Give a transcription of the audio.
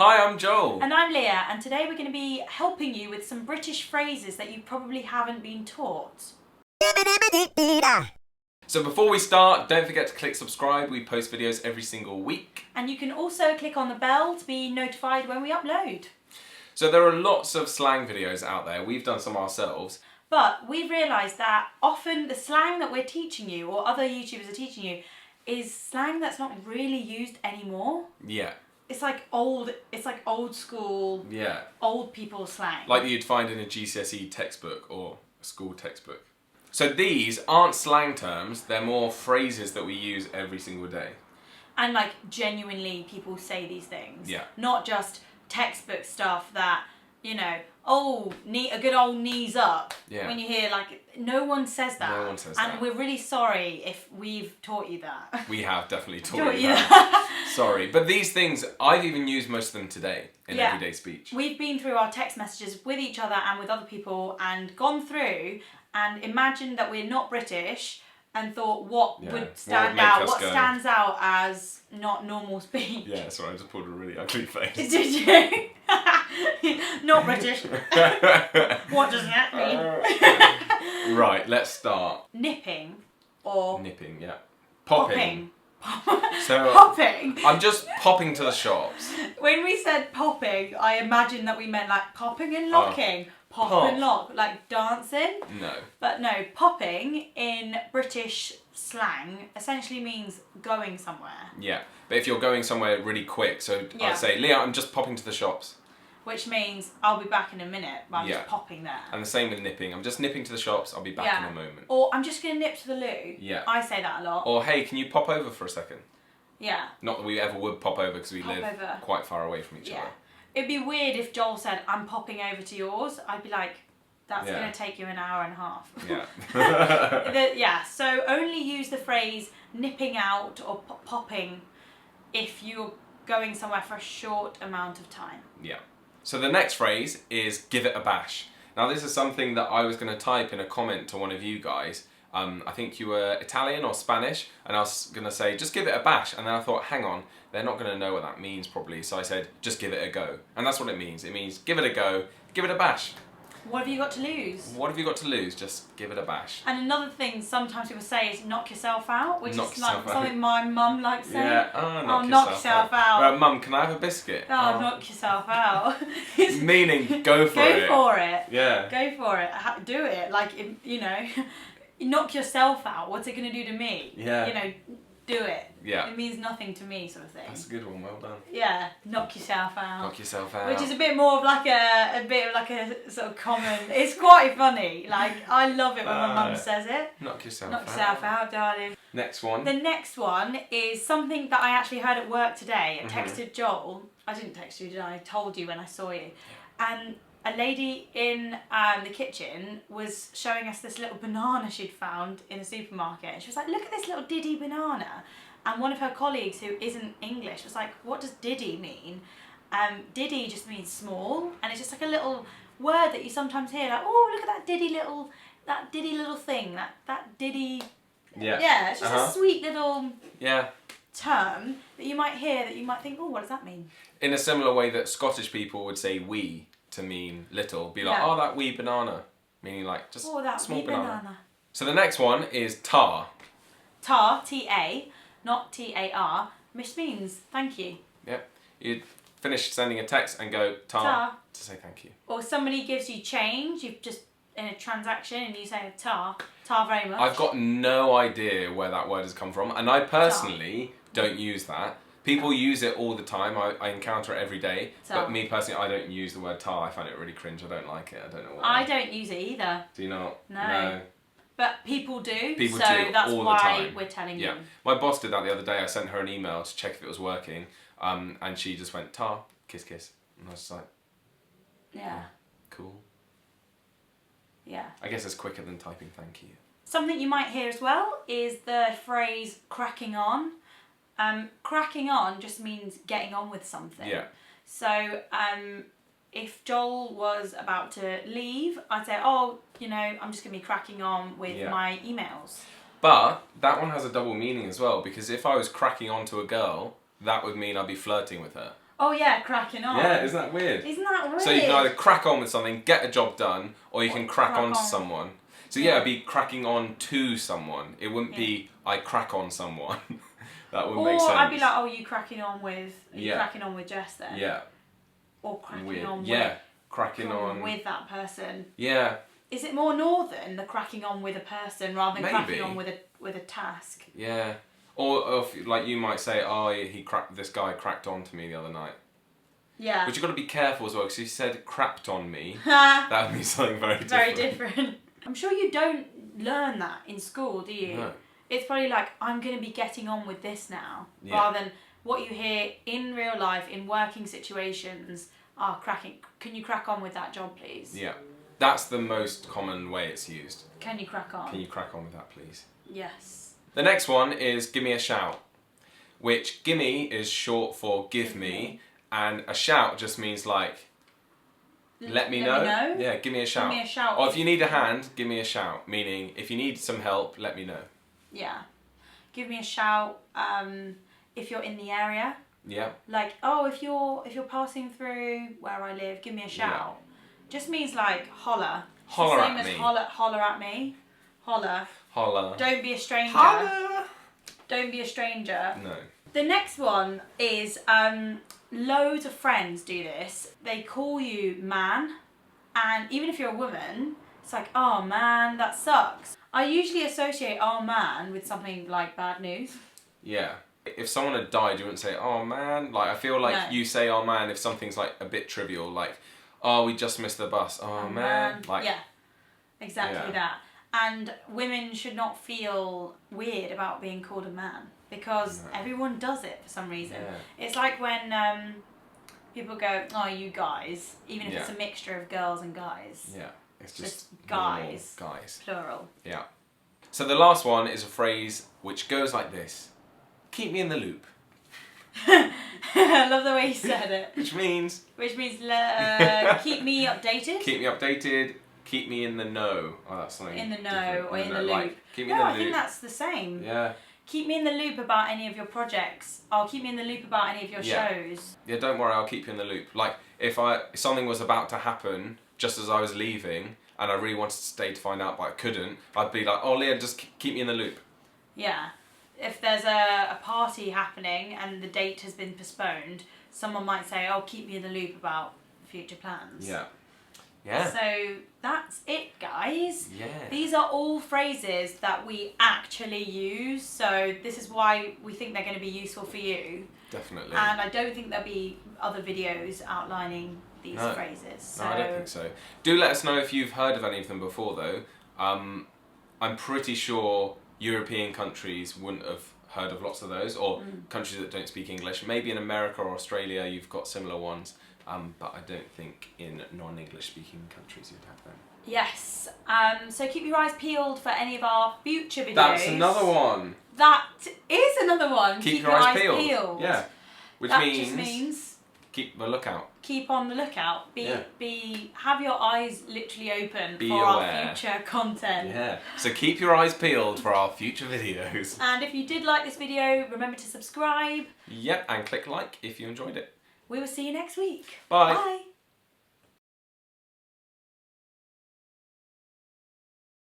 Hi, I'm Joel. And I'm Leah, and today we're going to be helping you with some British phrases that you probably haven't been taught. So before we start, don't forget to click subscribe. We post videos every single week. And you can also click on the bell to be notified when we upload. So there are lots of slang videos out there. We've done some ourselves. But we've realised that often the slang that we're teaching you, or other YouTubers are teaching you, is slang that's not really used anymore. Yeah. It's like old school, old people slang. Like you'd find in a GCSE textbook or a school textbook. So these aren't slang terms, they're more phrases that we use every single day. And like genuinely people say these things. Yeah. Not just textbook stuff that, you know, a good old knees up. Yeah. When you hear no one says that. No one says that. And we're really sorry if we've taught you that. We have definitely taught you that. Sorry. But these things, I've even used most of them today in everyday speech. We've been through our text messages with each other and with other people and gone through and imagined that we're not British and thought what would stand out, what stands out as not normal speech. Yeah, sorry, I just pulled a really ugly face. Did you? Not British. What does that mean? Right, let's start. Nipping or... Nipping, yeah. Popping. So popping. I'm just popping to the shops. When we said popping, I imagined that we meant like popping and locking. Pop and lock, like dancing. No. But no, popping in British slang essentially means going somewhere. Yeah, but if you're going somewhere really quick, so I'd say, Leah, I'm just popping to the shops. Which means I'll be back in a minute, but I'm just popping there. And the same with nipping. I'm just nipping to the shops, I'll be back in a moment. Or I'm just going to nip to the loo. Yeah. I say that a lot. Or, hey, can you pop over for a second? Yeah. Not that we ever would pop over because we live quite far away from each other. It'd be weird if Joel said, I'm popping over to yours. I'd be like, that's going to take you an hour and a half. Yeah. So only use the phrase nipping out or popping if you're going somewhere for a short amount of time. Yeah. So the next phrase is give it a bash. Now this is something that I was going to type in a comment to one of you guys. I think you were Italian or Spanish, and I was going to say, just give it a bash. And then I thought, hang on, they're not going to know what that means probably. So I said, just give it a go. And that's what it means. It means give it a go, give it a bash. What have you got to lose? What have you got to lose? Just give it a bash. And another thing sometimes people say is knock yourself out, which is like something my mum likes saying. Yeah, knock yourself out. Mum, can I have a biscuit? Knock yourself out. Meaning, go for it. Go for it. Yeah. Go for it. Do it. Like, you know, knock yourself out. What's it going to do to me? Yeah. You know, do it. Yeah. It means nothing to me, sort of thing. That's a good one. Well done. Yeah. Knock yourself out. Knock yourself out. Which is a bit more of like a sort of common. It's quite funny. Like, I love it when my mum says it. Knock yourself out. Knock yourself out, darling. Next one. The next one is something that I actually heard at work today. I texted Joel. I didn't text you, did I? I told you when I saw you. And a lady in the kitchen was showing us this little banana she'd found in the supermarket. And she was like, look at this little diddy banana. And one of her colleagues who isn't English was like, what does diddy mean? Diddy just means small. And it's just like a little word that you sometimes hear, like, oh, look at that diddy little thing, that diddy. Yeah, it's just a sweet little term that you might hear that you might think, oh, what does that mean? In a similar way that Scottish people would say wee to mean little, be like, oh, that wee banana, meaning like just that small wee banana. So the next one is tar. Tar, T-A, not T-A-R, which means thank you. Yep. You'd finish sending a text and go tar to say thank you. Or somebody gives you change, you've just in a transaction and you say tar very much. I've got no idea where that word has come from, and I personally don't use that. People use it all the time. I encounter it every day. But me personally, I don't use the word tar. I find it really cringe. I don't like it. I don't know why. I don't use it either. Do you not? No. But people do. People so do that's all why the time. We're telling you. Yeah. My boss did that the other day. I sent her an email to check if it was working. And she just went, tar, kiss, kiss. And I was just like, yeah. Cool. Yeah. I guess it's quicker than typing thank you. Something you might hear as well is the phrase cracking on. Cracking on just means getting on with something. Yeah. So if Joel was about to leave, I'd say, oh, you know, I'm just going to be cracking on with my emails. But that one has a double meaning as well, because if I was cracking on to a girl, that would mean I'd be flirting with her. Oh yeah, cracking on. Yeah, isn't that weird? Isn't that weird? So you can either crack on with something, get a job done, or you can crack on to on. someone. So yeah, it'd be cracking on to someone. It wouldn't be I crack on someone. That wouldn't make sense. Or I'd be like, oh, you cracking on with cracking on with Jess then? Yeah. Or cracking Weird. on cracking on with that person. Yeah. Is it more northern, the cracking on with a person rather than cracking on with a task? Yeah. Or if, like you might say, oh, this guy cracked on to me the other night. Yeah. But you've got to be careful as well, because if you said crapped on me, that would be something very different. Very different. I'm sure you don't learn that in school, do you? No. It's probably like, I'm going to be getting on with this now, rather than what you hear in real life, in working situations, can you crack on with that job, please? Yeah. That's the most common way it's used. Can you crack on? Can you crack on with that, please? Yes. The next one is give me a shout, which gimme is short for give me, and a shout just means like, let me know. Yeah, give me a shout. Give me a shout. Or if you need a hand, give me a shout, meaning if you need some help, let me know. Yeah. Give me a shout if you're in the area. Yeah. Like, oh, if you're passing through where I live, give me a shout. Yeah. Just means like holler. Holler at me. Same as holler at me. Holler. Holler. Don't be a stranger. Holler. Don't be a stranger. No. The next one is loads of friends do this. They call you man, and even if you're a woman, it's like, oh man, that sucks. I usually associate oh man with something like bad news. Yeah. If someone had died, you wouldn't say, oh man. Like, I feel like you say oh man if something's like a bit trivial, like, oh, we just missed the bus. Oh man. Like, yeah, exactly that. And women should not feel weird about being called a man, because everyone does it for some reason. Yeah. It's like when people go, oh, you guys, even if it's a mixture of girls and guys. Yeah, it's just guys. Guys. Plural. Yeah. So the last one is a phrase which goes like this. Keep me in the loop. I love the way you said it. Which means keep me updated. Keep me updated. Keep me in the know. Oh, that's something in the know different. or in the loop. Like, keep me in the loop. I think that's the same. Yeah. Keep me in the loop about any of your projects. I'll keep me in the loop about any of your shows. Yeah, don't worry, I'll keep you in the loop. Like, if something was about to happen just as I was leaving and I really wanted to stay to find out but I couldn't, I'd be like, oh Leah, just keep me in the loop. Yeah. If there's a party happening and the date has been postponed, someone might say, oh, keep me in the loop about future plans. Yeah. Yeah. So that's it, guys. Yeah. These are all phrases that we actually use, so this is why we think they're going to be useful for you. Definitely. And I don't think there'll be other videos outlining these phrases. So. No, I don't think so. Do let us know if you've heard of any of them before, though. I'm pretty sure European countries wouldn't have heard of lots of those, or countries that don't speak English. Maybe in America or Australia you've got similar ones. But I don't think in non-English speaking countries you'd have them. Yes. So keep your eyes peeled for any of our future videos. That's another one. That is another one. Keep your eyes peeled. Yeah. Which just means keep the lookout. Keep on the lookout. Have your eyes literally open for aware. Our future content. Yeah. So keep your eyes peeled for our future videos. And if you did like this video, remember to subscribe. Yep, and click like if you enjoyed it. We will see you next week. Bye. Bye.